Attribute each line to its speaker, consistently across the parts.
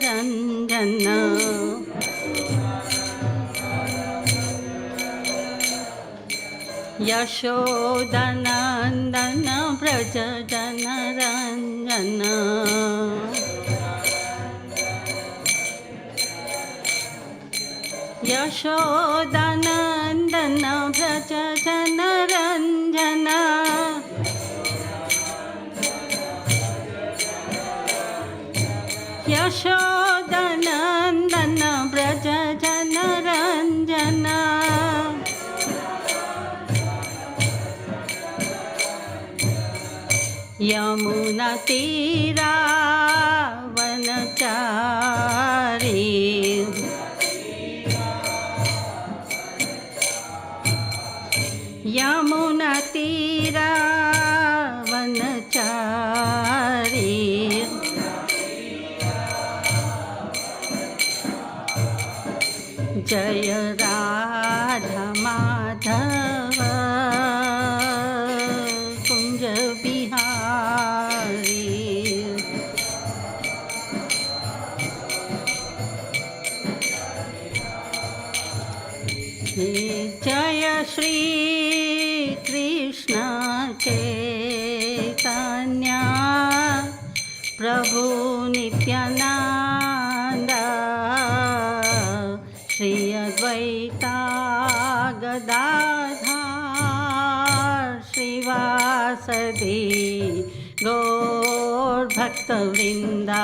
Speaker 1: Ranjana Yashodanandana Braja Jana Ranjana Yashodanandana Braja Jana Ranjana Yashodanandana Braja Jana Ranjana Yamuna Tira Vanachari Yamuna Tira Vanachari Jaya Radha Madhava Kunja Bihari Jaya Shri Krishna Chaitanya Prabhu Nityananda Shri Advaita Gadadhar Srivasadi Gaur Bhakta Vrinda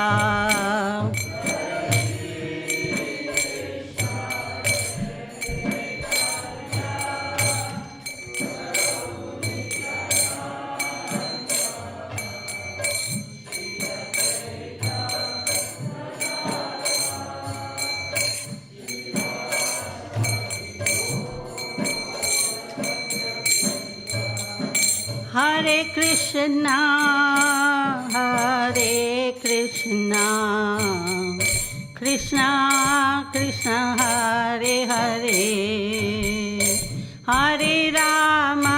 Speaker 1: Hare Krishna, Krishna Krishna, Hare Hare, Hare Rama,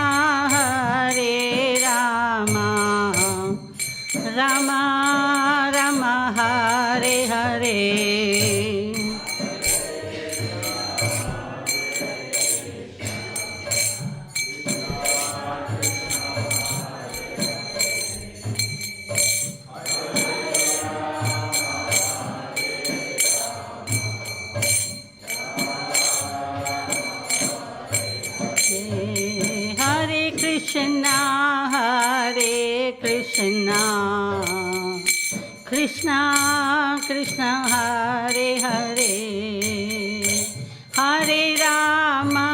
Speaker 1: Rama Rama, Hare Hare. Krishna Krishna, Hare Hare, Hare Rama,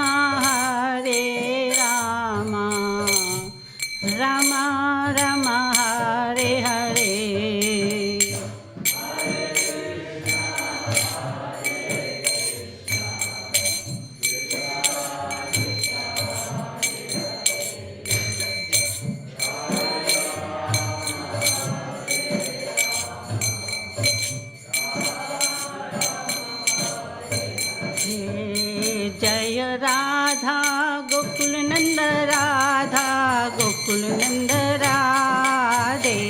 Speaker 1: Rama Rama, Hare Hare. Jaya Radha Gokul Nanda Radha Gokul Nanda Radhe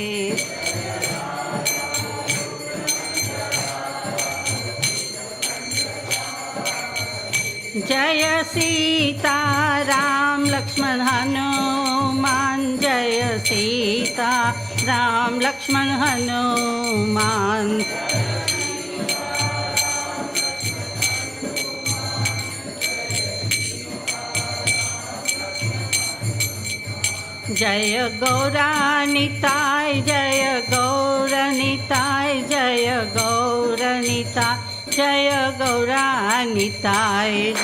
Speaker 1: Jaya Sita Ram Lakshman Hanuman Jaya Sita Ram Lakshman Hanuman Jaya Gauranitai, Jaya Gauranitai, Jaya Gauranitai, Jaya Gauranitai.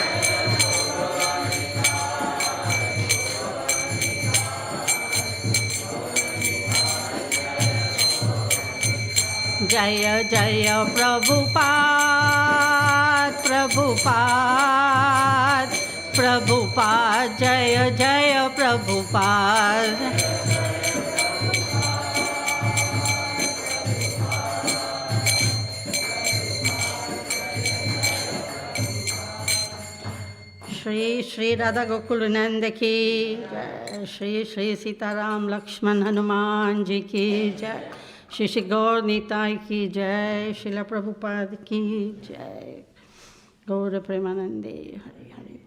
Speaker 1: Jaya Jaya Prabhupada, Prabhupada, Prabhupada, Jaya Jaya Prabhupada. Shri Shri Radha Gokulananda ki Jai, Shri Shri Sitaram Lakshman Hanuman ji ki Jai, Shri Shri Gaur Nitai की जय, श्रीला प्रभुपाद की जय, गौर प्रेमानंदे हरे हरे।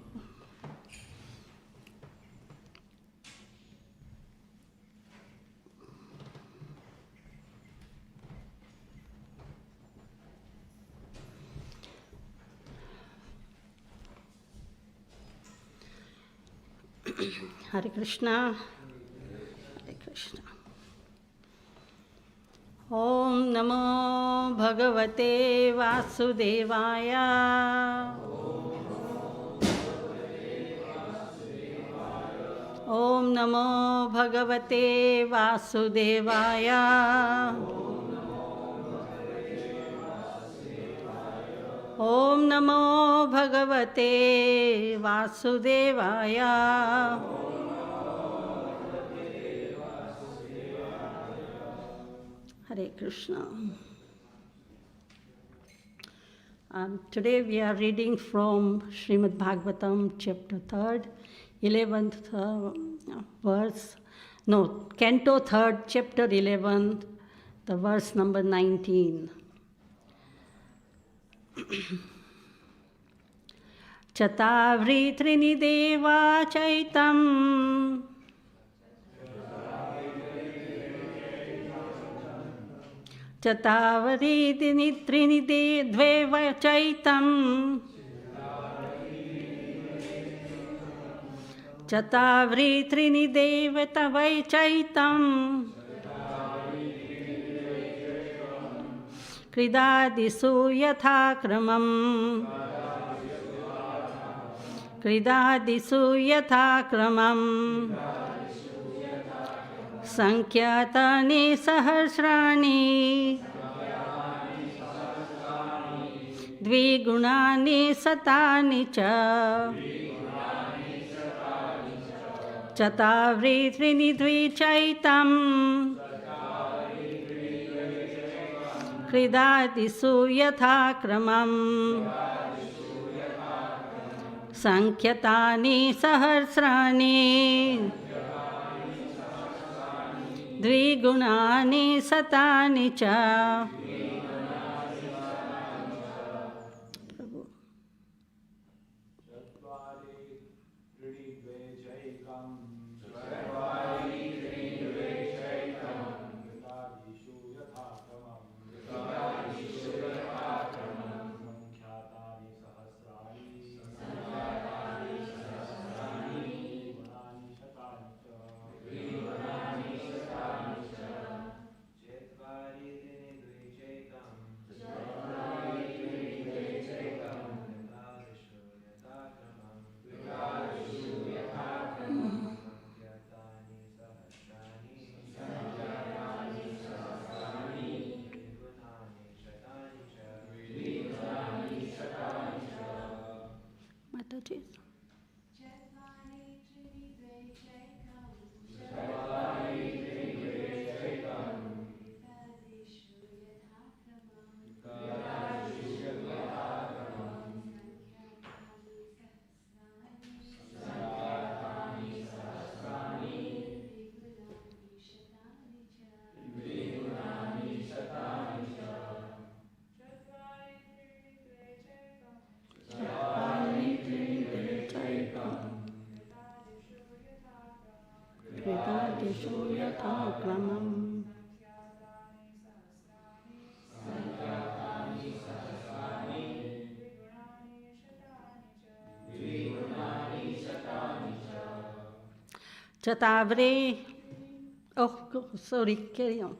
Speaker 1: हरे कृष्णा हरे कृष्णा। ओम नमो भगवते वासुदेवाय। ओम नमो भगवते वासुदेवाय। ओम नमो भगवते वासुदेवाय। Hare Krishna. Today we are reading from Śrimad Bhāgavatam, chapter 3rd, 11th verse. No, Canto 3rd, chapter 11, the verse number 19. Chatavri Trinideva Chaitam. Chatavri Trinideva Chaitam. Chatavri Trinideva Tavai Chaitam. Kridadisu Yathakramam. Kridadisu Yathakramam. Sankyatani Sahasrani. Dvigunani Satani Cha. Chatavri Trinidvi Chaitam. Kridadisu Yathakramam. Sankyatani Sahasrani. Dvigunani Satani Cha. Chatavri. Oh, sorry, carry on.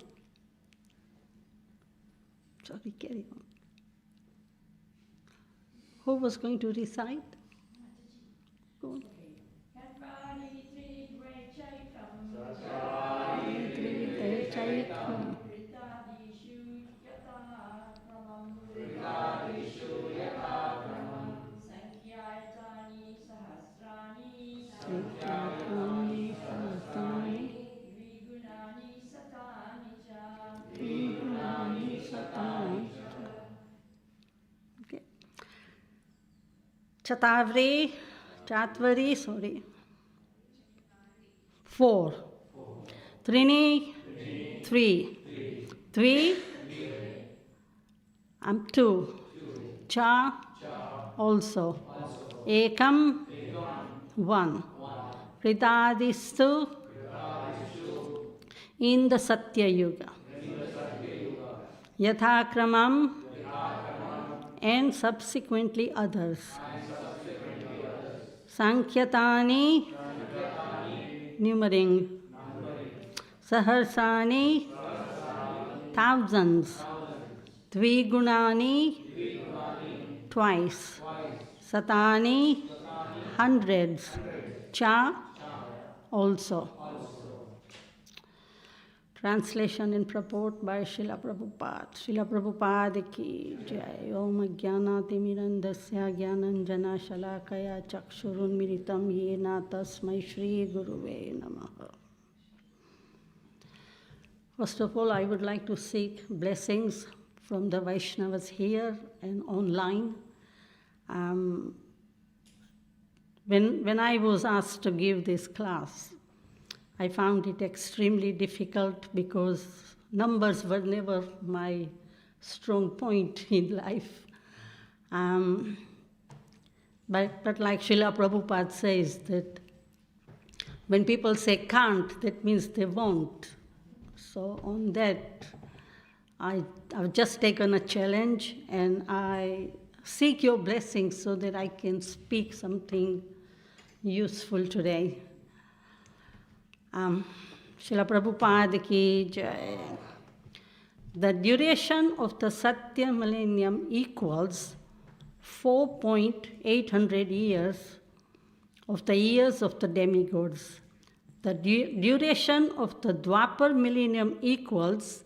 Speaker 1: Sorry, carry on. Who was going to recite? Go on. Okay. Chatvari, sorry. 4. Trini, 3. Tvi, two. Cha, also. Ekam, one. Kritadistu, in the Satya Yuga. Yathakramam, and subsequently others. Sankyatani, numbering. Saharsani, thousands. Dvigunani, twice. Satani, hundreds. Cha, also. Translation and purport by Srila Prabhupada. Srila Prabhupada ki jai. Om Jnanatimirandasya Jnananjana Shalakaya Chakshurunmiritam Yena Tasmai Shri Guruve Namaha. First of all, I would like to seek blessings from the Vaishnavas here and online. When I was asked to give this class, I found it extremely difficult because numbers were never my strong point in life. But like Srila Prabhupada says, that when people say can't, that means they won't. So on that, I've just taken a challenge, and I seek your blessings so that I can speak something useful today. Srila Prabhupada ki jai. The duration of the Satya millennium equals 4.800 years of the years of the demigods. The duration of the Dwapar millennium equals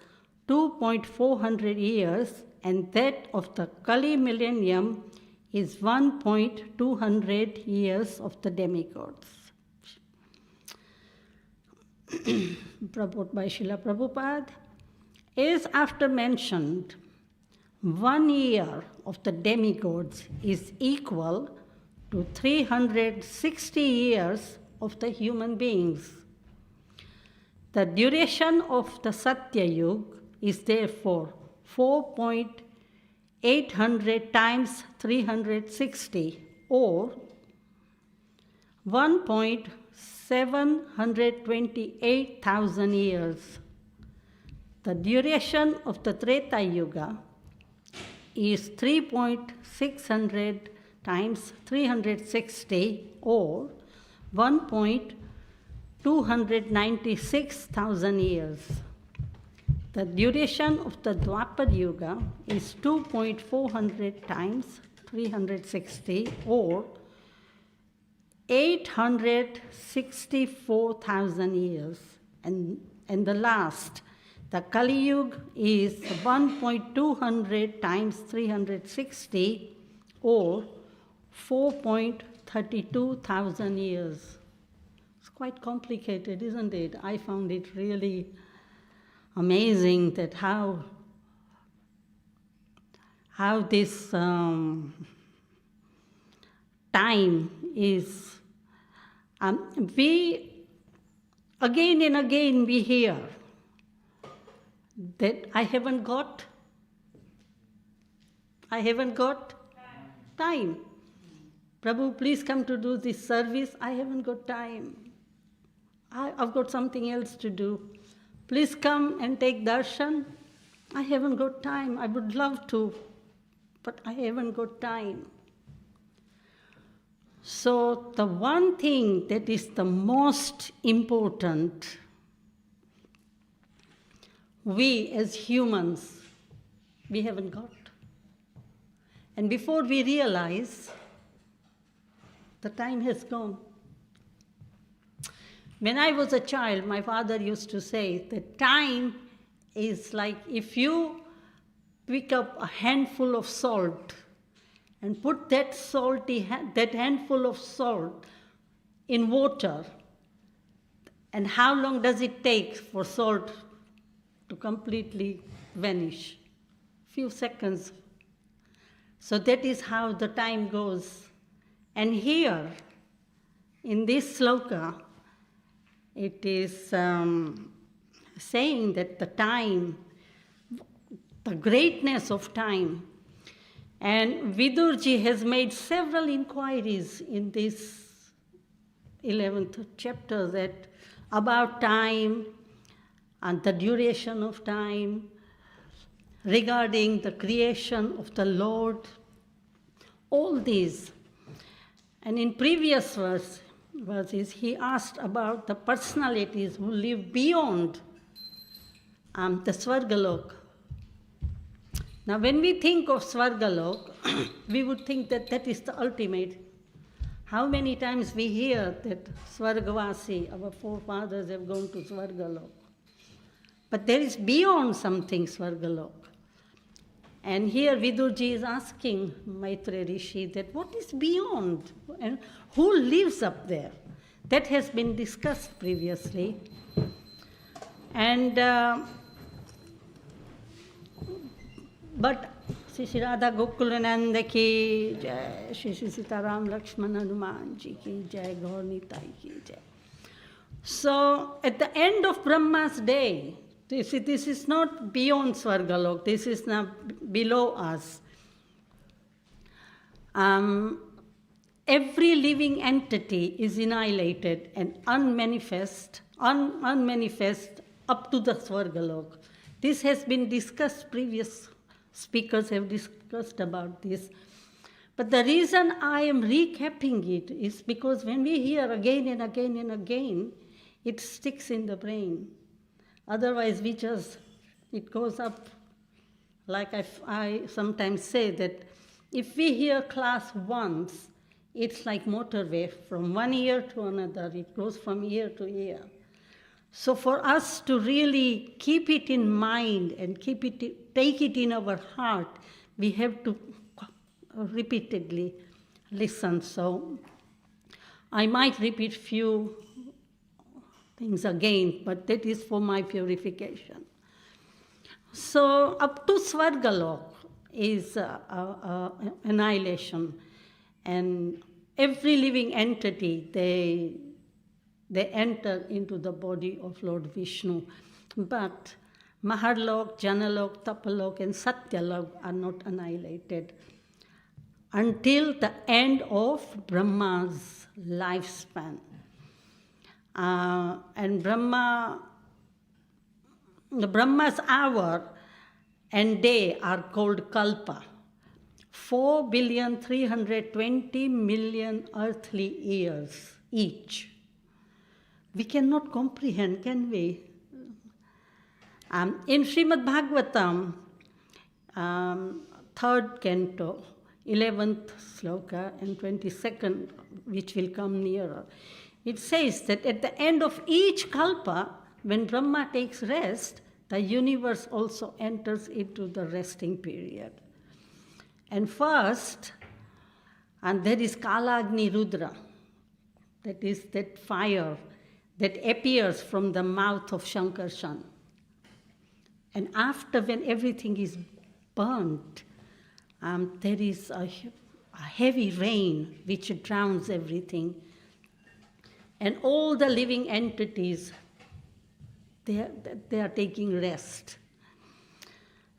Speaker 1: 2.400 years, and that of the Kali millennium is 1.200 years of the demigods. Purport by Srila Prabhupada. As after mentioned, 1 year of the demigods is equal to 360 years of the human beings. The duration of the Satya Yuga is therefore 4.800 times 360, or 1.728,000 years. The duration of the Treta Yuga is 3.600 times 360, or 1.296,000 years. The duration of the Dwapar Yuga is 2.400 times 360, or 864,000 years. And the last, the Kali Yuga, is 1.200 times 360, or 4.32,000 years. It's quite complicated, isn't it? I found it really amazing that how this time is. We again and again we hear that I haven't got time. Prabhu, please come to do this service. I haven't got time. I've got something else to do. Please come and take darshan. I haven't got time. I would love to, but I haven't got time. So the one thing that is the most important, we as humans, we haven't got. And before we realize, the time has gone. When I was a child, my father used to say that time is like if you pick up a handful of salt and put that handful of salt in water, and how long does it take for salt to completely vanish? Few seconds. So that is how the time goes. And here, in this sloka, it is saying that the time the greatness of time. And Vidurji has made several inquiries in this 11th chapter that about time and the duration of time, regarding the creation of the Lord, all these. And in previous verses, he asked about the personalities who live beyond the Svargalok. Now, when we think of Svargalok, we would think that that is the ultimate. How many times we hear that Svargavasi, our forefathers have gone to Svargalok. But there is beyond something Svargalok. And here Vidurji is asking Maitreya Rishi that what is beyond and who lives up there? That has been discussed previously. And but Shri Radha Gokulananda ki jai, Shri Sitaram Lakshman Hanuman ji ki jai, Gaur Nitai ki jai. So at the end of Brahma's day, this is not beyond Svargalok, this is now below us. Every living entity is annihilated and unmanifest up to the Svargalok. This has been discussed, previous speakers have discussed about this. But the reason I am recapping it is because when we hear again and again and again, it sticks in the brain. Otherwise, it goes up. Like I sometimes say that if we hear class once, it's like motorway from one ear to another. It goes from ear to ear. So for us to really keep it in mind and take it in our heart, we have to repeatedly listen. So I might repeat few things again, but that is for my purification. So up to Svargalok is annihilation, and every living entity, they enter into the body of Lord Vishnu. But Maharlok, Janalok, Tapalok, and Satyalok are not annihilated until the end of Brahma's lifespan. And the Brahma's hour and day are called Kalpa, 4,320,000,000 earthly years each. We cannot comprehend, can we? In Śrimad Bhāgavatam, 3rd Canto, 11th sloka and 22nd, which will come nearer, it says that at the end of each kalpa, when Brahma takes rest, the universe also enters into the resting period. And first, and there is Kalagni Rudra, that is that fire that appears from the mouth of Shankarshan. And after, when everything is burnt, there is a heavy rain which drowns everything. And all the living entities, they are taking rest.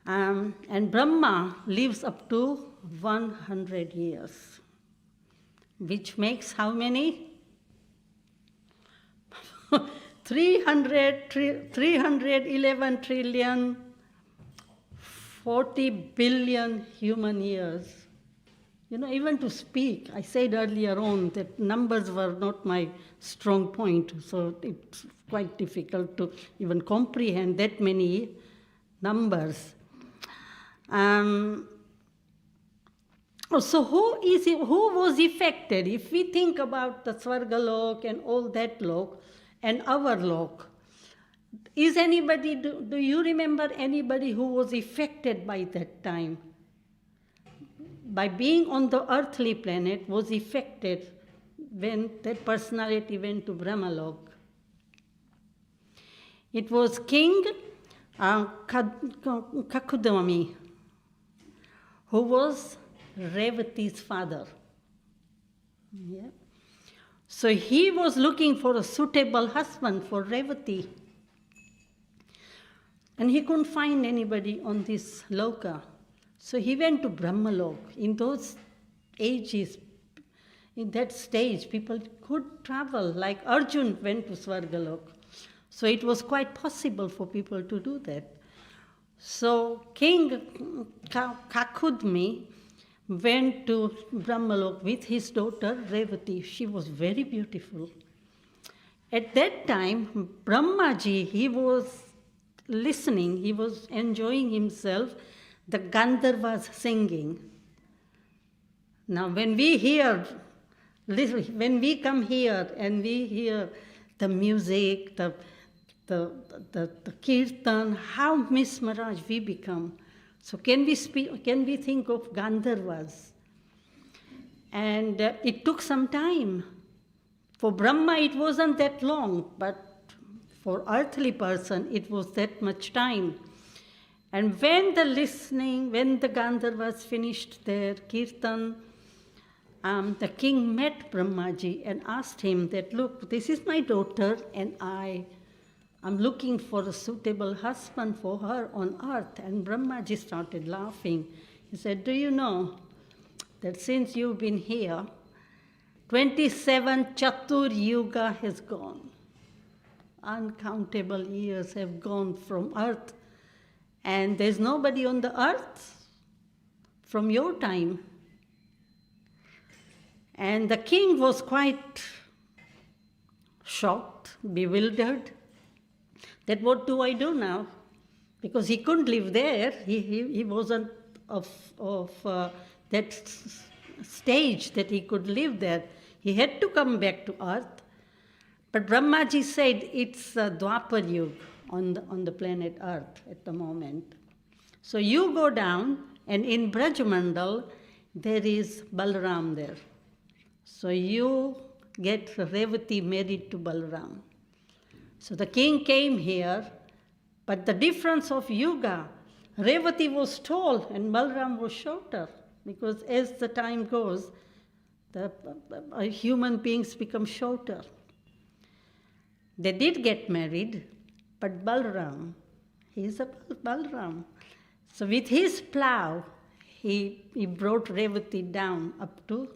Speaker 1: And Brahma lives up to 100 years, which makes how many? 311 trillion, 40 billion human years. You know, even to speak, I said earlier on that numbers were not my strong point, so it's quite difficult to even comprehend that many numbers. So who was affected? If we think about the Svargalok and all that lok and our lok, is anybody, do you remember anybody who was affected by that time? By being on the earthly planet, was affected when that personality went to Brahmalok. It was King Kakudmi, who was Revati's father. Yeah. So he was looking for a suitable husband for Revati. And he couldn't find anybody on this loka. So he went to Brahmalok. In those ages, in that stage, people could travel, like Arjun went to Svargalok. So it was quite possible for people to do that. So King Kakudmi went to Brahmalok with his daughter Revati. She was very beautiful. At that time, Brahmaji, he was listening, he was enjoying himself, the Gandharvas singing. Now when we come here and we hear the music, the kirtan, how mesmerized we become. So can we think of Gandharvas? And it took some time. For Brahma it wasn't that long, but for earthly person it was that much time. And when the Gandharvas finished their kirtan, the king met Brahmaji and asked him that, look, this is my daughter and I'm looking for a suitable husband for her on earth. And Brahmaji started laughing. He said, do you know that since you've been here, 27 Chatur Yuga has gone. Uncountable years have gone from earth. And there's nobody on the earth from your time. And the king was quite shocked, bewildered, that what do I do now? Because he couldn't live there. He wasn't of that stage that he could live there. He had to come back to earth. But Brahmaji said it's Dwapar Yuga on the planet Earth at the moment. So you go down, and in Brajmandal, there is Balaram there. So you get Revati married to Balaram. So the king came here, but the difference of yuga, Revati was tall and Balaram was shorter, because as the time goes, the human beings become shorter. They did get married, but Balaram, he's a Balaram. So with his plow, he brought Revati down up to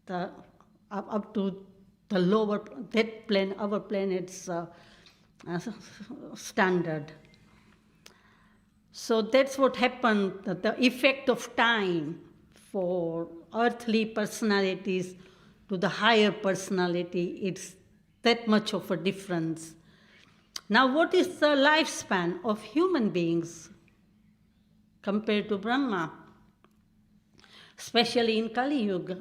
Speaker 1: the lower, that plane, our planet's standard. So that's what happened, the effect of time for earthly personalities to the higher personality, it's that much of a difference. Now, what is the lifespan of human beings compared to Brahma, especially in Kali Yuga?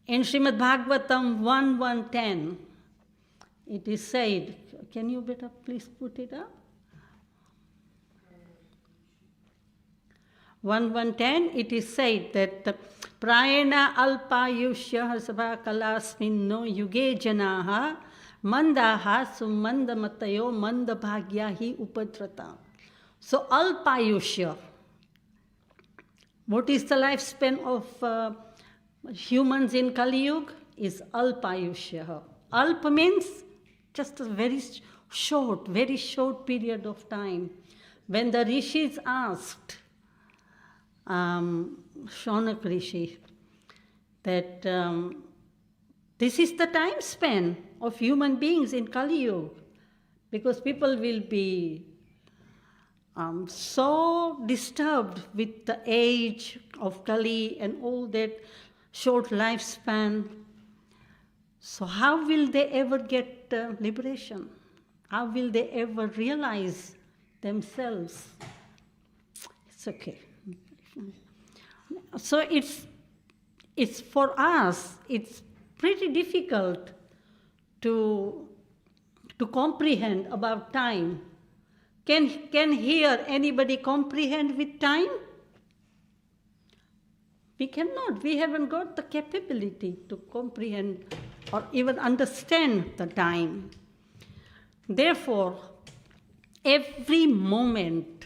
Speaker 1: In Śrimad Bhāgavatam 1.1.10, it is said, can you better please put it up? 1.1.10, it is said that Prayena alpayushya sabha kalasminno yuge janaha mandaha sumandamatayo mandabhagyahi upadrata. So alpayushya, what is the lifespan of humans in Kali Yuga? Is alpayushya. Alp means just a very short period of time. When the rishis asked Shaunak Rishi that this is the time span of human beings in Kali Yuga, because people will be so disturbed with the age of Kali and all that short lifespan. So how will they ever get liberation? How will they ever realize themselves? It's okay. So it's for us, it's pretty difficult to comprehend about time. Can here anybody comprehend with time? We cannot. We haven't got the capability to comprehend or even understand the time. Therefore, every moment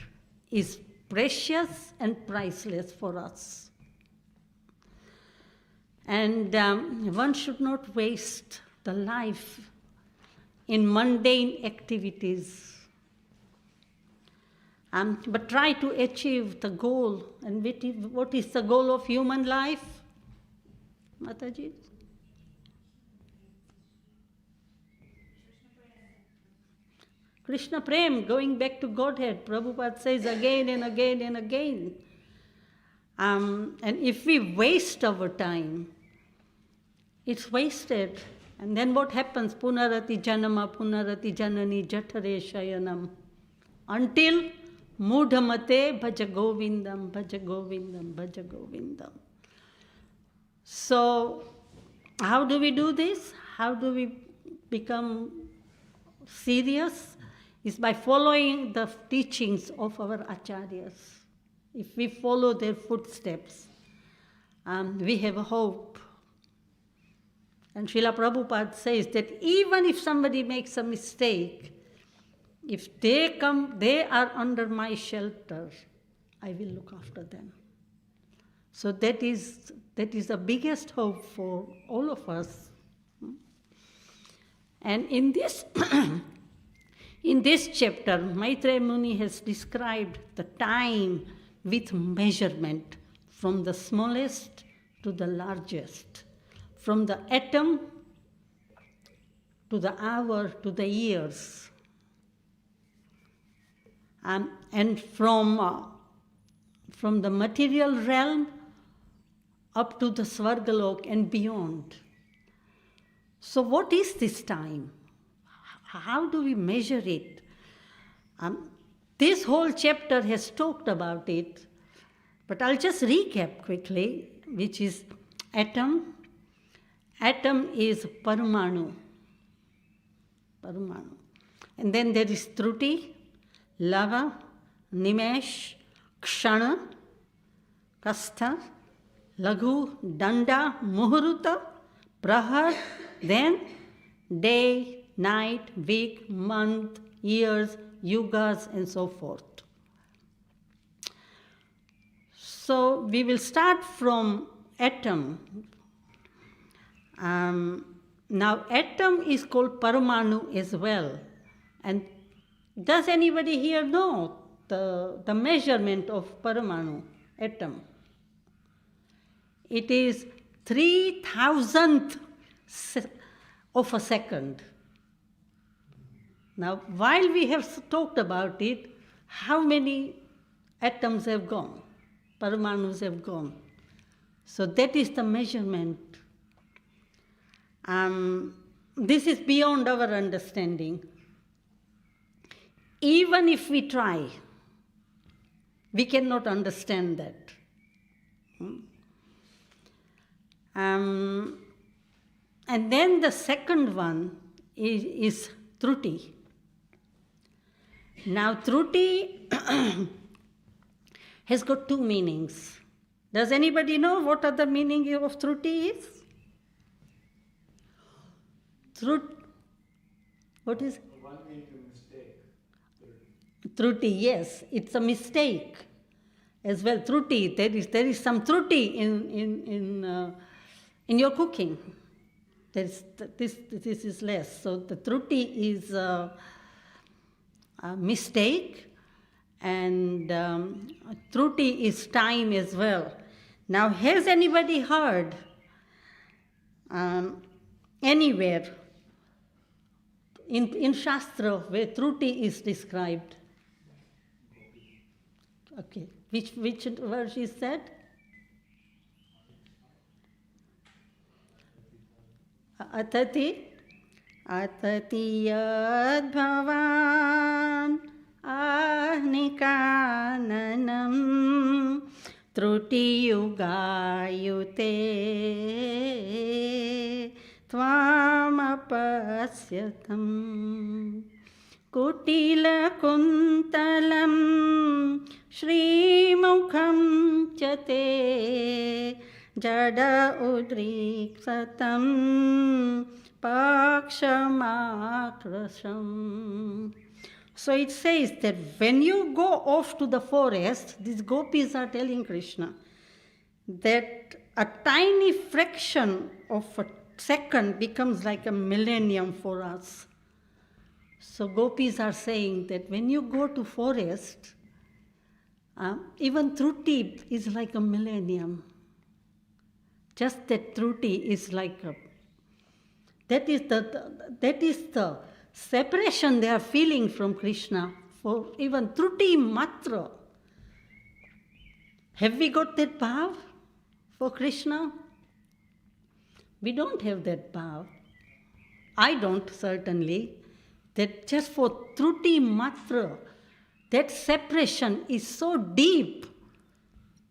Speaker 1: is precious and priceless for us. And one should not waste the life in mundane activities. But try to achieve the goal. And what is the goal of human life, Mataji? Krishna Prem, going back to Godhead. Prabhupada says again and again and again. And if we waste our time, it's wasted. And then what happens? Punarati janama, punarati janani, jatare shayanam. Until mudhamate bhaja govindam, bhaja govindam, bhaja govindam. So, how do we do this? How do we become serious? Is by following the teachings of our acharyas. If we follow their footsteps, we have a hope. And Srila Prabhupada says that even if somebody makes a mistake, if they come, they are under my shelter, I will look after them. So that is the biggest hope for all of us. And in this in this chapter, Maitreya Muni has described the time with measurement from the smallest to the largest, from the atom to the hour to the years, and from the material realm up to the Svargalok and beyond. So what is this time? How do we measure it? This whole chapter has talked about it, but I'll just recap quickly, which is atom. Atom is Paramanu. Paramanu. And then there is Truti, Lava, Nimesh, Kshana, Kastha, Laghu, Danda, Muhuruta, Prahar, then day, night, week, month, years, yugas, and so forth. So we will start from atom. Now atom is called Paramanu as well. And does anybody here know the measurement of Paramanu, atom? It is 3,000th of a second. Now, while we have talked about it, how many atoms have gone? Paramanus have gone. So that is the measurement. This is beyond our understanding. Even if we try, we cannot understand that. And then the second one is Truti. Now, Truti has got two meanings. Does anybody know what other meaning of Truti is? What is?
Speaker 2: One means a mistake.
Speaker 1: Truti, yes, it's a mistake as well. Truti, there is some Truti in your cooking. This is less. So the Truti is a mistake, and Truti is time as well. Now, has anybody heard anywhere in Shastra where Truti is described? Okay, which verse is that? Atati yad bhavan ahnikananam truti yugayute tvamapasyatam kutila kuntalam shrimukham chate jada udriksatam pakshamakrasam. So it says that when you go off to the forest, these gopis are telling Krishna that a tiny fraction of a second becomes like a millennium for us. So gopis are saying that when you go to forest, Even Truti is like a millennium. Just that Truti is like a... That is the separation they are feeling from Krishna. For even Truti Matra. Have we got that bhav for Krishna? We don't have that bhav. I don't, certainly. That just for Truti Matra, that separation is so deep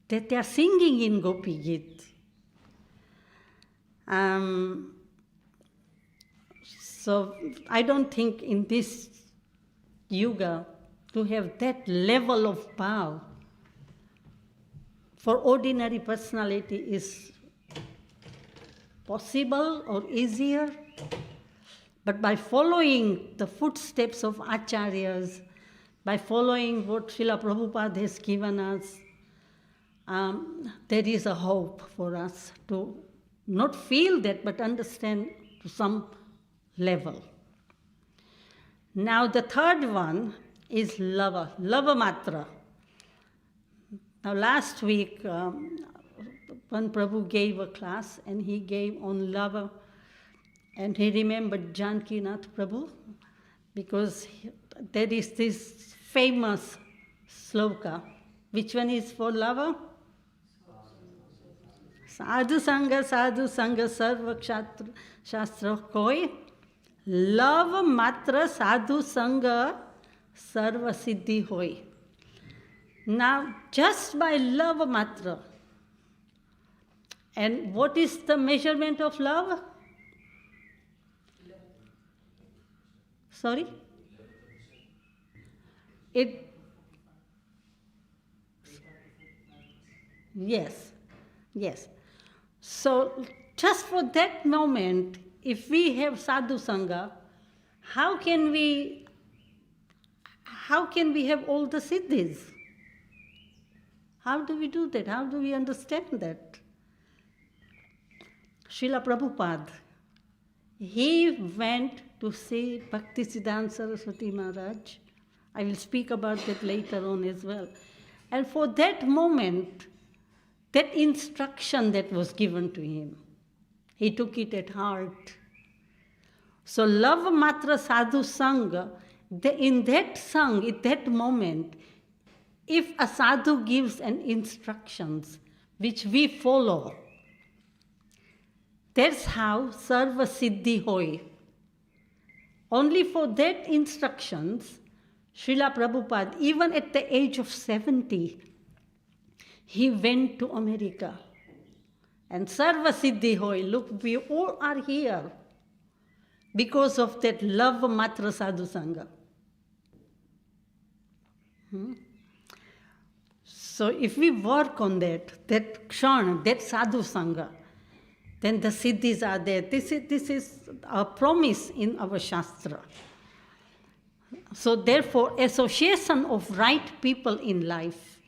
Speaker 1: that they are singing in Gopi Git. So I don't think in this yuga to have that level of bhav for ordinary personality is possible or easier. But by following the footsteps of acharyas, by following what Srila Prabhupada has given us, there is a hope for us to not feel that, but understand to some level. Now the third one is lava matra. Now last week, when Prabhu gave a class, and he gave on lava, and he remembered Janakinath Prabhu, because there is this famous sloka. Which one is for lava? Sadhu Sangha, Sarva Shastra Koi. Lava Matra Sadhu Sangha, Sarva Siddhi Hoi. Now, just by love matra, and what is the measurement of love? Sorry? Yes. So, just for that moment, if we have sadhu sangha, how can we have all the siddhis? How do we do that? How do we understand that? Srila Prabhupada, he went to see Bhaktisiddhanta Saraswati Maharaj. I will speak about that later on as well. And for that moment, that instruction that was given to him, he took it at heart. So love matra sadhu sangha, in that sang, at that moment, if a sadhu gives an instructions which we follow, that's how sarva siddhi hoi. Only for that instructions, Srila Prabhupada, even at the age of 70, he went to America. And sarva siddhi hoi, look, we all are here because of that love matra sadhu sangha. So if we work on that kshana, that sadhu sangha, then the siddhis are there. This is a promise in our Shastra. So therefore, association of right people in life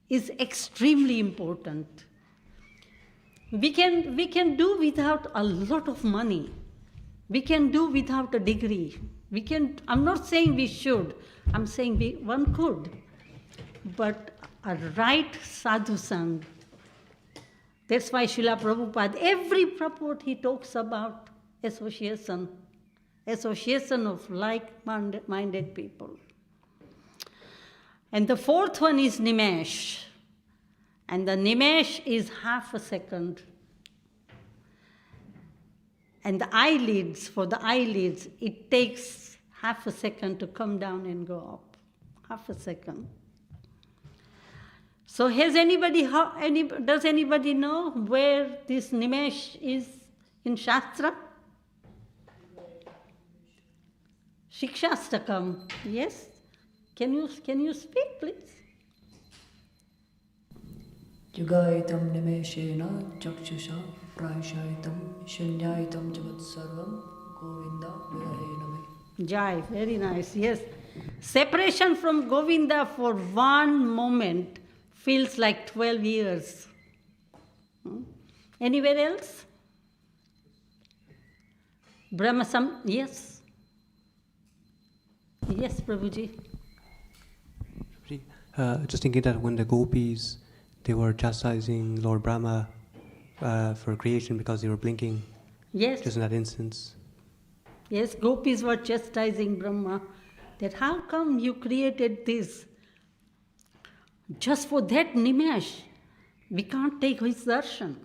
Speaker 1: is extremely important. We can do without a lot of money. We can do without a degree. I'm not saying we should. I'm saying one could. But a right sadhu sang. That's why Srila Prabhupada, every purport he talks about association of like-minded people. And the fourth one is nimesh. And the nimesh is half a second. And for the eyelids, it takes half a second to come down and go up. Half a second. So does anybody know where this nimesh is in Shastra? Shikshastakam, yes? Can you speak, please?
Speaker 2: Yugaitam nimeshena chakshusha prayashaitam shunyaitam jagat sarvam Govinda virahe name.
Speaker 1: Jai, very nice, yes. Separation from Govinda for one moment feels like 12 years. Anywhere else? Brahmasam, yes. Yes, Prabhuji.
Speaker 3: Just thinking that when the gopis, they were chastising Lord Brahma for creation because they were blinking.
Speaker 1: Yes.
Speaker 3: Just in that instance.
Speaker 1: Yes, gopis were chastising Brahma that how come you created this? Just for that nimesh, we can't take his darshan.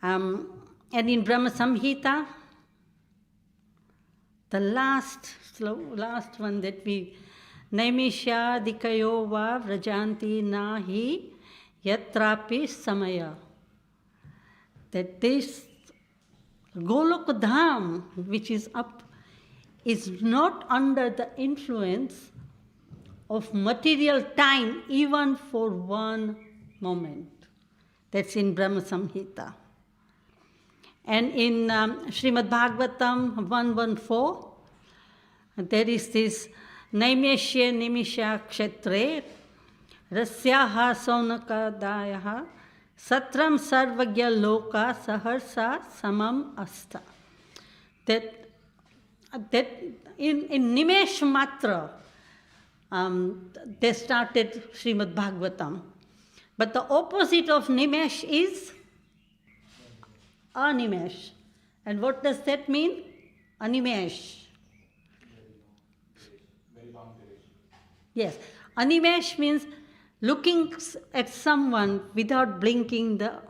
Speaker 1: And in Brahma Samhita, the last one that we, Naimishya dikayo va vrajanti nahi yatrapi samaya. That this Golok Dham, which is up, is not under the influence of material time even for one moment. That's in Brahma Samhita. And in Śrimad Bhāgavatam 1.1.4, there is this Naimeshya Nimisha Kshetre Rasyaha Saunakadayaha Satram Sarvagya Loka Saharsa Samam Asta. That in Nimesh Matra, they started Śrimad Bhāgavatam. But the opposite of Nimesh is Animesh. And what does that mean? Animesh. Yes. Animesh means looking at someone without blinking the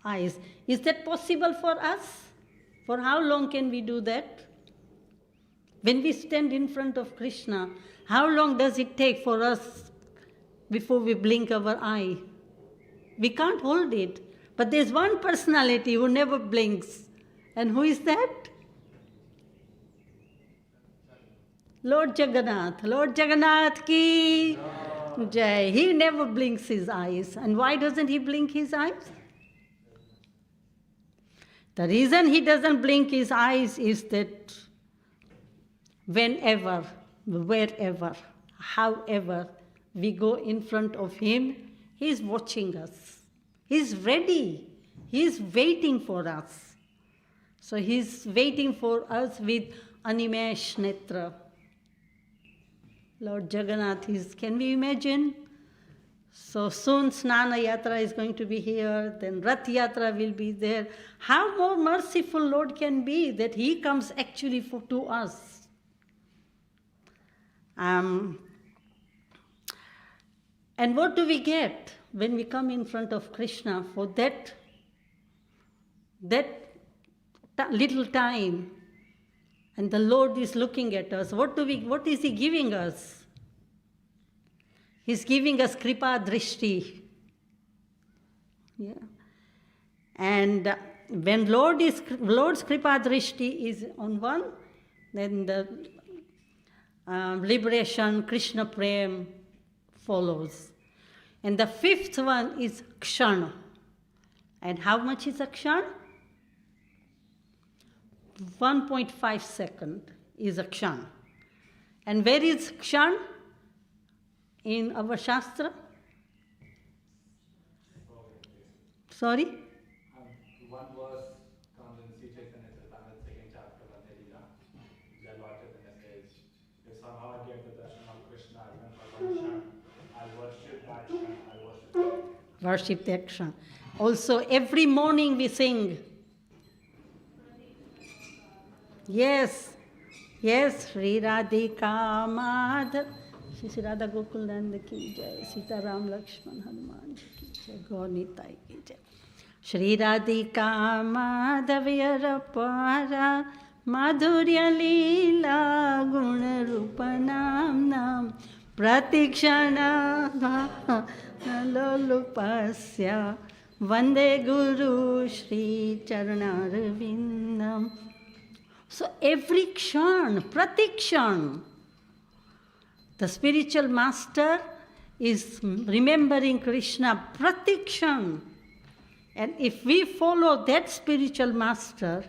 Speaker 1: eyes. Is that possible for us? For how long can we do that? When we stand in front of Krishna, how long does it take for us before we blink our eye? We can't hold it. But there's one personality who never blinks. And who is that? Lord Jagannath. Lord Jagannath ki jai. He never blinks his eyes. And why doesn't he blink his eyes? The reason he doesn't blink his eyes is that whenever, wherever, however we go in front of him, he's watching us. He's ready. He's waiting for us. So he's waiting for us with Animesh Netra. Lord Jagannath is, can we imagine? So soon Snana Yatra is going to be here, then Rath Yatra will be there. How more merciful Lord can be that he comes actually to us. And what do we get when we come in front of Krishna for that little time? And the Lord is looking at us. What is he giving us? He's giving us Kripa Drishti. Yeah. And when Lord's Kripa Drishti is on one, then the liberation, Krishna Prem follows. And the fifth one is Kshana. And how much is a Kshana? 1.5 second is a Kshana. And where is Kshana in our Shastra? Sorry?
Speaker 4: One verse comes in Sri Chaitanya Charitamrita, second chapter, Lila Shakti Dāsi. If somehow I get the darshan of Krishna, even for one Kshana, I'll worship that Kshana, I'll worship that.
Speaker 1: Worship that Kshana. Also, every morning we sing. Yes, Sri Radhika Madhav, Sri Radha Gokul Nanda ki jai, Sita Ram Lakshman Hanuman ki jai, Gaur Nitai ki jai. Sri Radhika Madhavya Para Madhurya Lila Guna Rupanam Nam Pratikshana Lolupasya Vande Guru Shri Charanarvindam. So every kshan, pratikshan, the spiritual master is remembering Krishna pratikshan. And if we follow that spiritual master,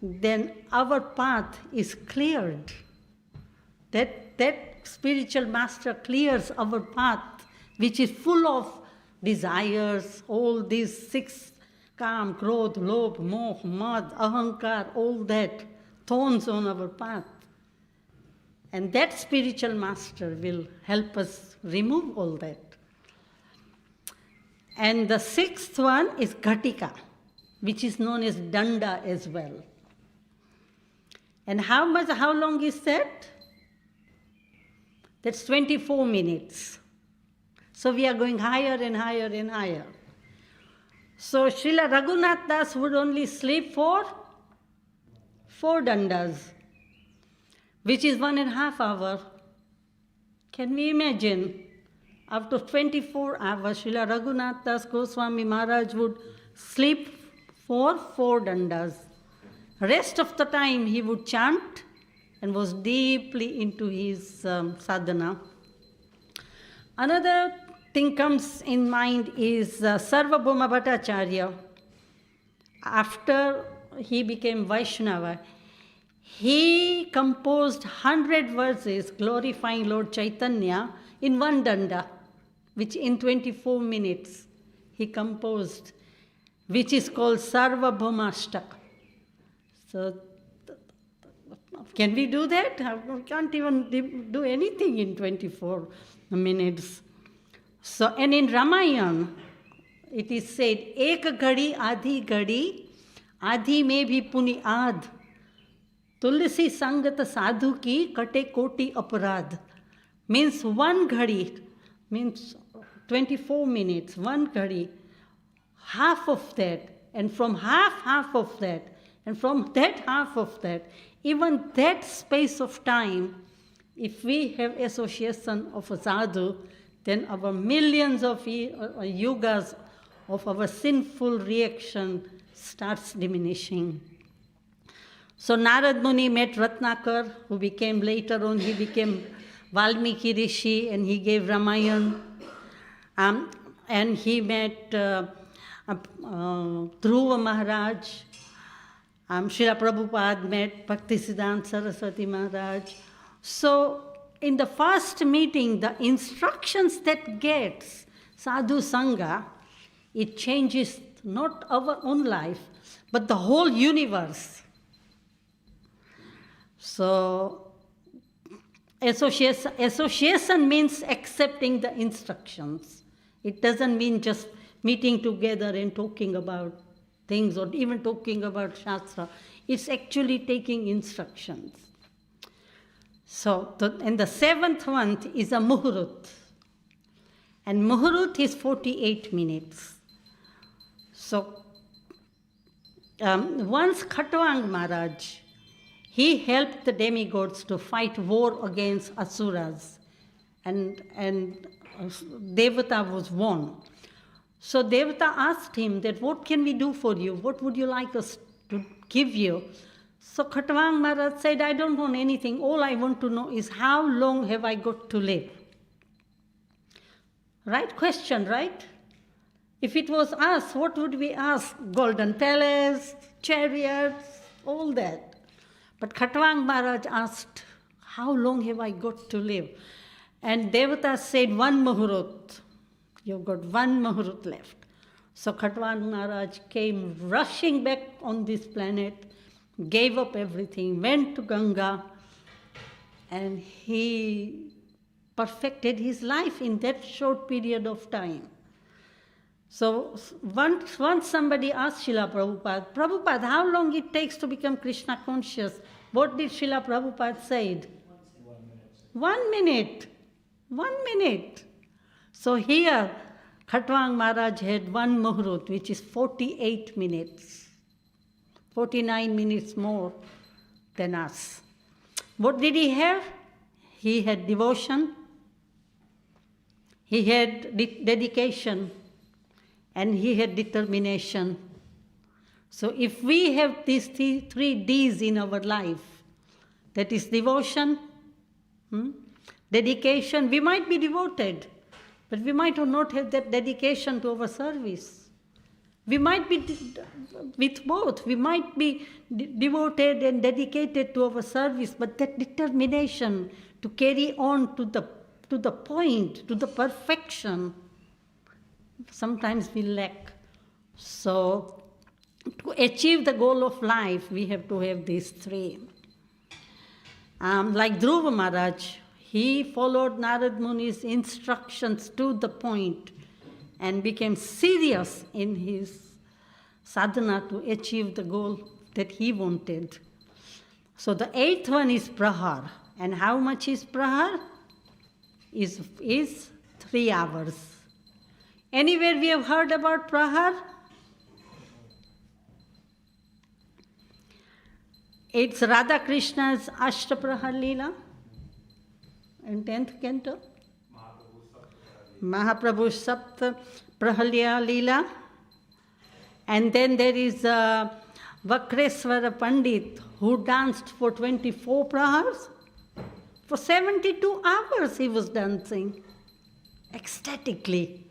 Speaker 1: then our path is cleared. That spiritual master clears our path, which is full of desires, all these six Kam, Krodh, Lobh, Moh, Mad, Ahankar, all that, thorns on our path. And that spiritual master will help us remove all that. And the sixth one is Ghatika, which is known as Danda as well. And how long is that? That's 24 minutes. So we are going higher and higher and higher. So Srila Raghunath Das would only sleep for 4 dandas, which is 1.5 hours. Can we imagine? After 24 hours, Srila Raghunath Das Goswami Maharaj would sleep for 4 dandas. Rest of the time he would chant and was deeply into his sadhana. Another thing comes in mind is Sarvabhauma Bhattacharya. After he became Vaishnava, he composed 100 verses glorifying Lord Chaitanya in one danda, which in 24 minutes he composed, which is called Sarvabhaumashtaka. So, can we do that? We can't even do anything in 24 minutes. So, and in Ramayana, it is said, Ek ghadi, adhi mein bhi puni aad. Tulsi sangat sadhu ki kate koti aparadh. Means one ghadi, means 24 minutes, one ghadi, half of that, and from half of that, and from that half of that, even that space of time, if we have association of a sadhu, then our millions of yugas of our sinful reaction starts diminishing. So Narad Muni met Ratnakar, who became later on, he became Valmiki Rishi, and he gave Ramayana. And he met Dhruva Maharaj. Srila Prabhupada met Bhaktisiddhanta Saraswati Maharaj. So in the first meeting, the instructions that gets Sadhu Sangha, it changes not our own life, but the whole universe. So association means accepting the instructions. It doesn't mean just meeting together and talking about things or even talking about Shastra. It's actually taking instructions. So, and the 7th one is a Muhurut. And Muhurut is 48 minutes. So, once Khatwang Maharaj, he helped the demigods to fight war against Asuras. And Devata was won. So Devata asked him that, what can we do for you? What would you like us to give you? So Khatwang Maharaj said, I don't want anything. All I want to know is how long have I got to live? Right question, right? If it was us, what would we ask? Golden palace, chariots, all that. But Khatwang Maharaj asked, how long have I got to live? And Devata said, 1 Muhurut. You've got 1 Muhurut left. So Khatwang Maharaj came rushing back on this planet, gave up everything, went to Ganga, and he perfected his life in that short period of time. So once somebody asked Srila Prabhupada, how long it takes to become Krishna conscious? What did Srila Prabhupada say? 1 minute. 1 minute. So here, Khatwang Maharaj had 1 Muhurut, which is 48 minutes. 49 minutes more than us. What did he have? He had devotion, he had dedication, and he had determination. So if we have these 3 Ds in our life, that is devotion, dedication, we might be devoted, but we might not have that dedication to our service. We might be with both. We might be devoted and dedicated to our service, but that determination to carry on to the point, to the perfection, sometimes we lack. So to achieve the goal of life, we have to have these 3. Like Dhruva Maharaj, he followed Narad Muni's instructions to the point and became serious in his sadhana to achieve the goal that he wanted. So the 8th one is prahar. And how much is prahar? Is 3 hours. Anywhere we have heard about prahar? It's Radha Krishna's Ashtaprahar Leela in 10th canto. Mahaprabhu's Sapta Prahalya Leela. And then there is Vakreswara Pandit who danced for 24 prahars. For 72 hours he was dancing ecstatically.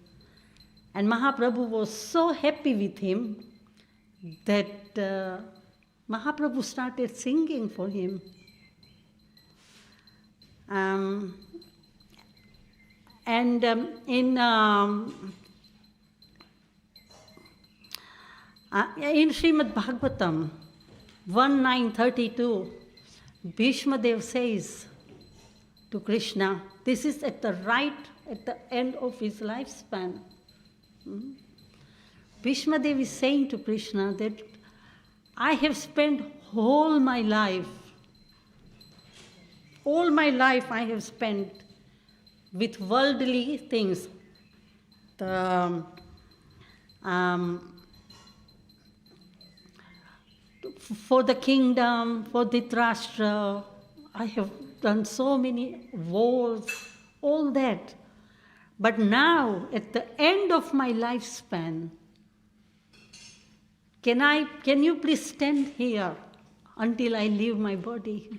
Speaker 1: And Mahaprabhu was so happy with him that Mahaprabhu started singing for him. In Śrimad Bhāgavatam 1.9.32, Bhishma Dev says to Krishna, this is at the end of his lifespan. Bhishma Dev is saying to Krishna that I have spent all my life I have spent with worldly things. For the kingdom, for Dhritarashtra, I have done so many wars, all that. But now, at the end of my lifespan, can you please stand here until I leave my body?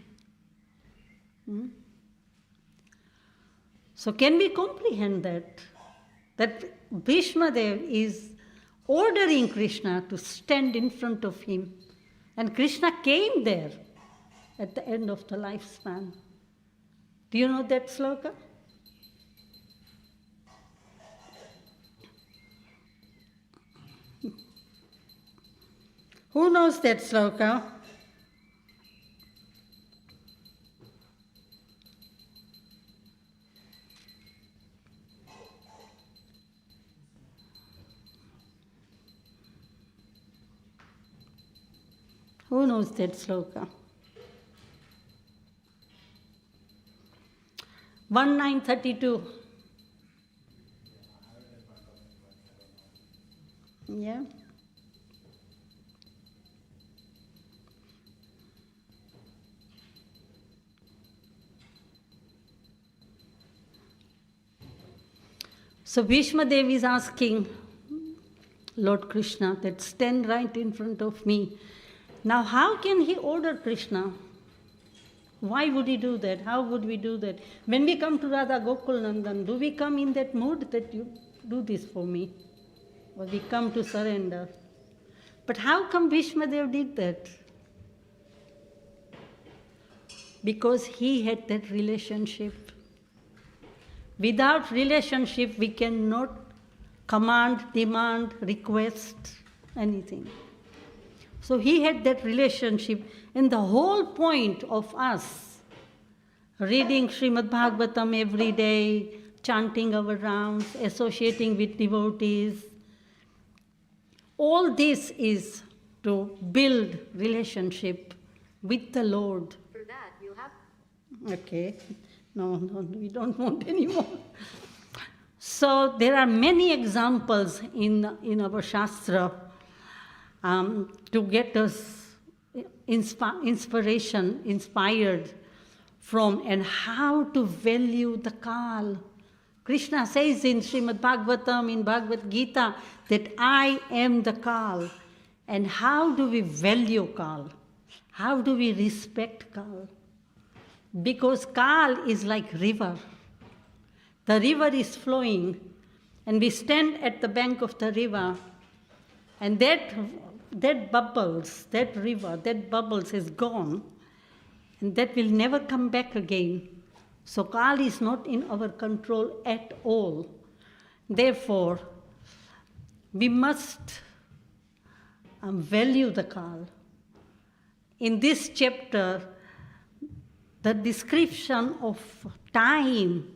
Speaker 1: So can we comprehend that? That Bhishma Dev is ordering Krishna to stand in front of him. And Krishna came there at the end of the lifespan. Do you know that sloka? Who knows that sloka? Who knows that sloka? 1.9.32. Yeah. So Bhishma Devi is asking Lord Krishna that stand right in front of me. Now how can he order Krishna? Why would he do that? How would we do that? When we come to Radha Gokul Nandan, do we come in that mood that you do this for me? Or we come to surrender? But how come Bhishma Dev did that? Because he had that relationship. Without relationship, we cannot command, demand, request, anything. So he had that relationship, and the whole point of us reading Śrimad Bhāgavatam every day, chanting our rounds, associating with devotees, all this is to build relationship with the Lord.
Speaker 5: For that, you have...
Speaker 1: Okay. No, we don't want any more. So there are many examples in our Shastra to get us inspired from, and how to value the Kal. Krishna says in Śrimad Bhāgavatam, in Bhagavad Gita, that I am the Kal. And how do we value Kal? How do we respect Kal? Because Kal is like river. The river is flowing, and we stand at the bank of the river, and that bubbles, that river, that bubbles is gone, and that will never come back again. So Kal is not in our control at all. Therefore, we must value the Kal. In this chapter, the description of time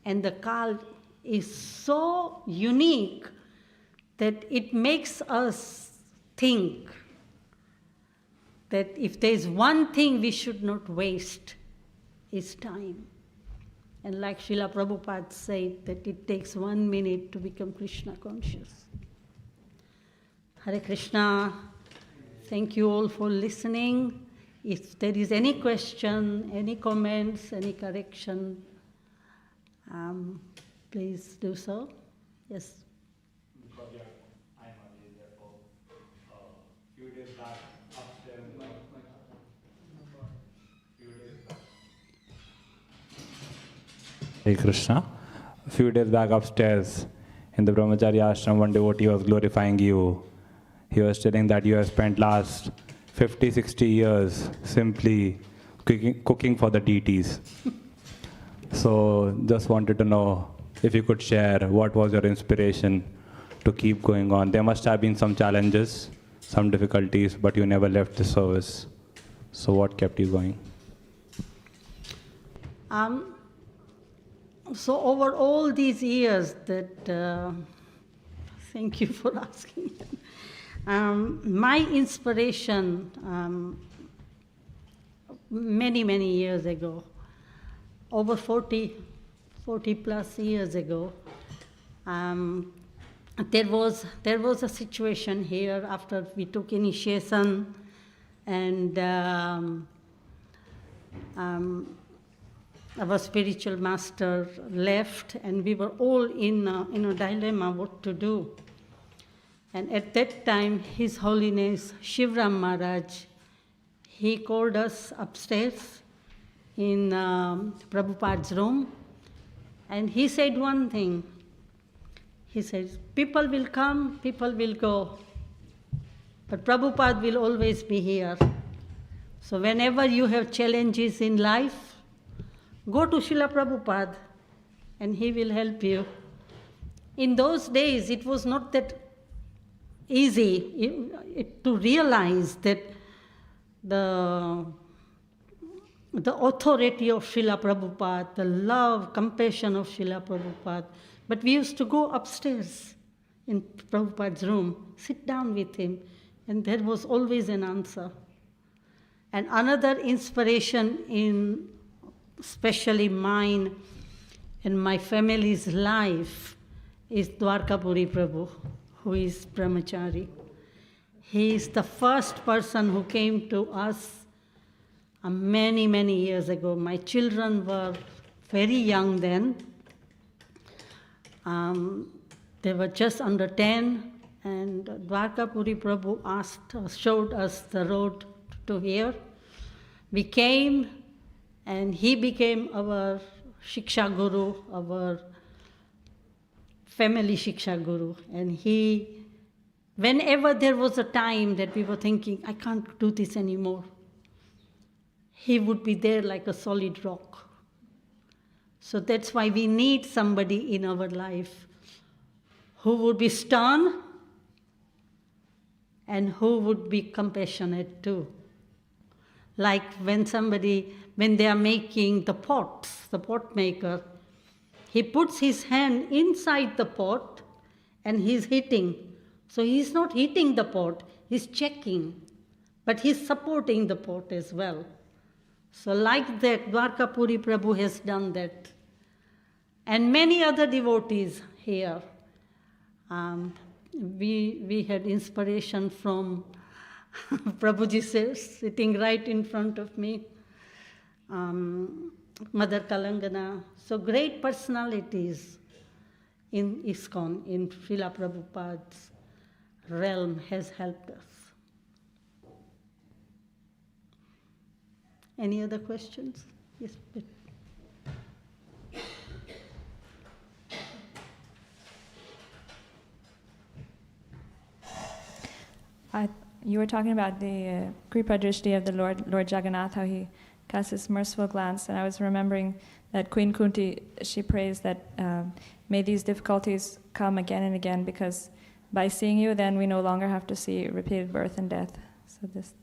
Speaker 1: and the Kal is so unique that it makes us think that if there is one thing we should not waste, is time. And like Srila Prabhupada said, that it takes 1 minute to become Krishna conscious. Hare Krishna. Thank you all for listening. If there is any question, any comments, any correction, please do so. Yes.
Speaker 4: Because I'm only there for a few days back upstairs. Hare Krishna. A few days back upstairs in the Brahmachari ashram, one devotee was glorifying you. He was telling that you have spent last 50, 60 years simply cooking for the deities. So just wanted to know if you could share what was your inspiration to keep going on. There must have been some challenges, some difficulties, but you never left the service. So what kept you going?
Speaker 1: So over all these years that, thank you for asking. My inspiration, many, many years ago, over 40 plus years ago, there was a situation here after we took initiation, and our spiritual master left, and we were all in a dilemma what to do. And at that time, His Holiness Shivram Maharaj, he called us upstairs in Prabhupada's room, and he said one thing. He says, people will come, people will go, but Prabhupada will always be here. So whenever you have challenges in life, go to Srila Prabhupada, and he will help you. In those days, it was not that easy to realize that the authority of Srila Prabhupada, the love, compassion of Srila Prabhupada. But we used to go upstairs in Prabhupada's room, sit down with him, and there was always an answer. And another inspiration in especially mine and my family's life is Dwarkapuri Prabhu, who is Brahmachari. He is the first person who came to us many, many years ago. My children were very young then. They were just under 10, and Dwarkapuri Prabhu showed us the road to here. We came, and he became our Shiksha Guru, our family Shiksha Guru. And he, whenever there was a time that we were thinking, I can't do this anymore, he would be there like a solid rock. So that's why we need somebody in our life who would be stern and who would be compassionate too. Like when they are making the pots, the pot maker, he puts his hand inside the pot and he's hitting. So he's not hitting the pot, he's checking, but he's supporting the pot as well. So like that, Dwarkapuri Prabhu has done that. And many other devotees here. We had inspiration from Prabhuji sitting right in front of me, Mother Kalangana. So great personalities in ISKCON, in Srila Prabhupada's realm has helped us. Any other questions? Yes, please.
Speaker 5: You were talking about the Kripa Drishti of the Lord Jagannath, how he casts his merciful glance, and I was remembering that Queen Kunti, she prays that may these difficulties come again and again, because by seeing you, then we no longer have to see repeated birth and death. So this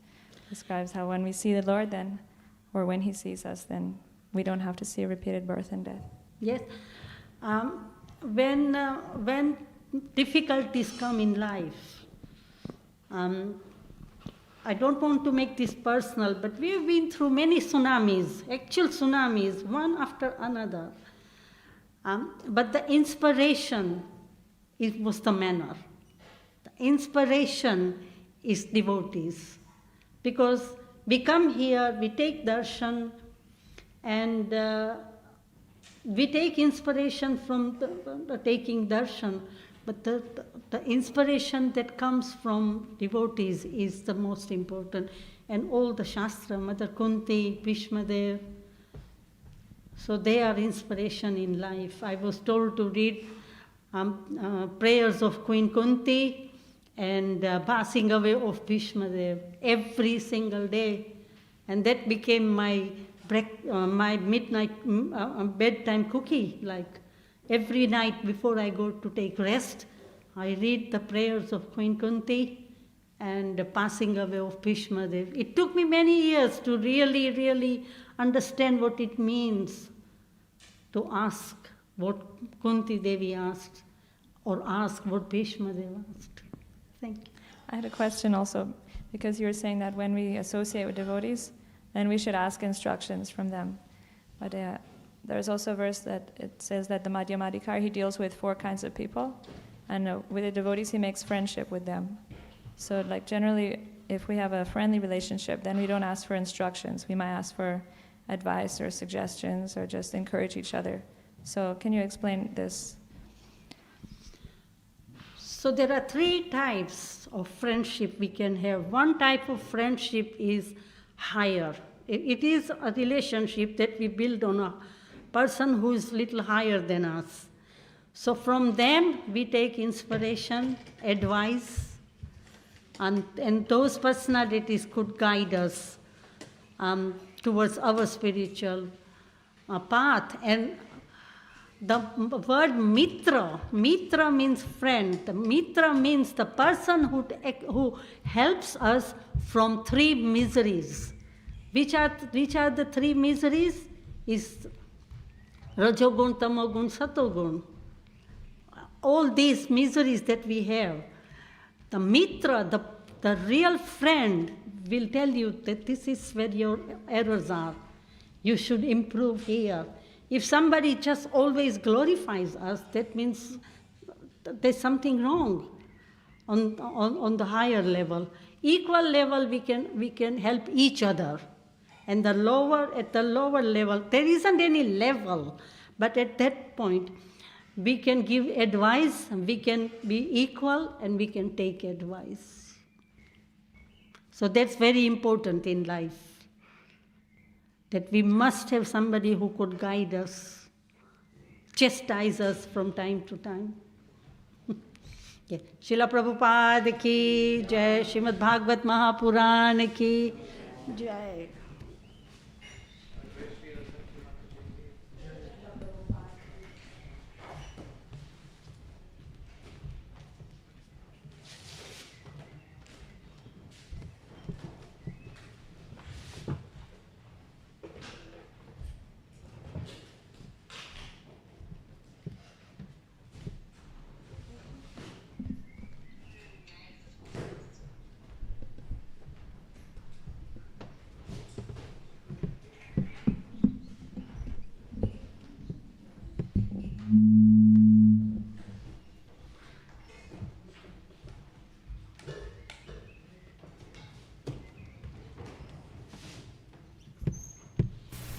Speaker 5: describes how when we see the Lord, then or when he sees us, then we don't have to see repeated birth and death.
Speaker 1: Yes. When difficulties come in life, I don't want to make this personal, but we have been through many tsunamis, actual tsunamis, one after another. But the inspiration was the manner. The inspiration is devotees. Because we come here, we take darshan, and we take inspiration from the taking darshan, but the inspiration that comes from devotees is the most important. And all the Shastra, Mother Kunti, Bhishmadev, so they are inspiration in life. I was told to read prayers of Queen Kunti and passing away of Bhishmadev every single day. And that became my midnight bedtime cookie. Like every night before I go to take rest, I read the prayers of Queen Kunti and the passing away of Bhishmadev. It took me many years to really, really understand what it means to ask what Kunti Devi asked, or ask what Bhishmadev asked. Thank you.
Speaker 5: I had a question also, because you were saying that when we associate with devotees, then we should ask instructions from them. But there's also a verse that it says that the Madhyamadikar, he deals with 4 kinds of people, and with the devotees he makes friendship with them. So like generally, if we have a friendly relationship, then we don't ask for instructions. We might ask for advice or suggestions or just encourage each other. So can you explain this?
Speaker 1: So there are 3 types of friendship we can have. One type of friendship is higher. It is a relationship that we build on a person who is little higher than us. So from them we take inspiration, advice, and those personalities could guide us towards our spiritual path. And the word mitra means friend. The mitra means the person who helps us from 3 miseries. Which are the 3 miseries? Is Rajogun, Tamogun, Satogun. All these miseries that we have. The mitra, the real friend, will tell you that this is where your errors are. You should improve here. If somebody just always glorifies us, that means there's something wrong on the higher level. Equal level, we can help each other. And at the lower level, there isn't any level, but at that point, we can give advice, we can be equal, and we can take advice. So that's very important in life, that we must have somebody who could guide us, chastise us from time to time. Yeah. Srila Prabhupada ki jai, Śrimad Bhāgavatam Mahapurana ki jai.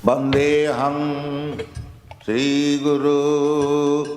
Speaker 6: Vandeham Sri Guru